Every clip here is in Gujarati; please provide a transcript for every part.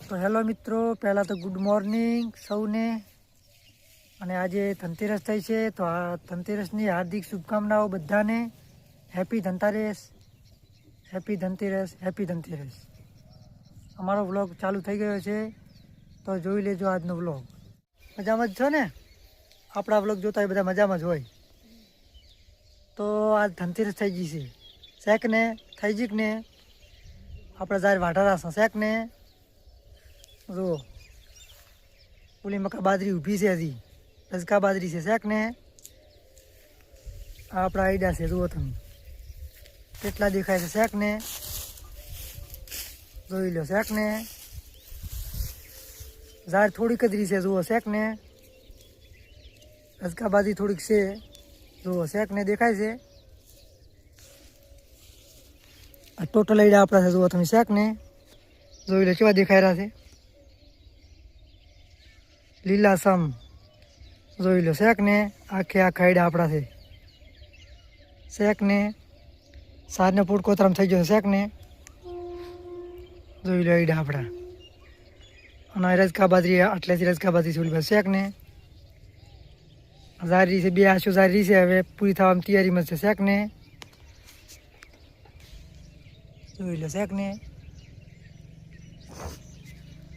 તો હેલો મિત્રો, પહેલાં તો ગુડ મોર્નિંગ સૌને. અને આજે ધનતેરસ થઈ છે, તો આ ધનતેરસની હાર્દિક શુભકામનાઓ બધાને. Happy Dhanteras, happy Dhanteras, happy Dhanteras. અમારો વ્લોગ ચાલુ થઈ ગયો છે, તો જોઈ લેજો આજનો વ્લોગ. મજામાં જ છો ને? આપણા વ્લોગ જોતા હોય બધા મજામાં જ હોય. તો આજ ધનતેરસ થઈ ગઈ છે. શેક ને થઈ જીક ને આપણે જાહેર વાઢારા શેક ને જો ઓલી મકા બાજરી ઊભી છે, હજી રજકા બાજરી છે. શેક ને આપણા આઈડા છે, જુઓ તમે કેટલા દેખાય છે. શેક ને જોઈ લો. શેક ને ઝાડ થોડીક જ રહી છે, જુઓ. શેક ને રજકા બાજરી થોડીક છે, જુઓ. શેક ને દેખાય છે. આ ટોટલ આઈડા આપણા છે, જુઓ તમે. શેક ને જોઈ લો કેવા દેખાઈ રહ્યા છે, લીલાસમ. જોઈ લો. શેક ને આખે આખા આઈડા આપણા છે. શેક ને સારને પૂડકોતરામ થઈ ગયો. શેક ને જોઈ લો આઈડા આપણા. અને રજકા બાજરી આટલેથી રજકા બાજરી છે ઓલી બાજુ. શેક ને જારી છે, બે આશુ જારી છે, હવે પૂરી થવાની તૈયારીમાં છે. શેક ને જોઈ લો. શેક ને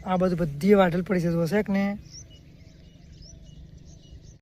આ બધું બધી વાઢલ પડી છે, જુઓ. શેક ને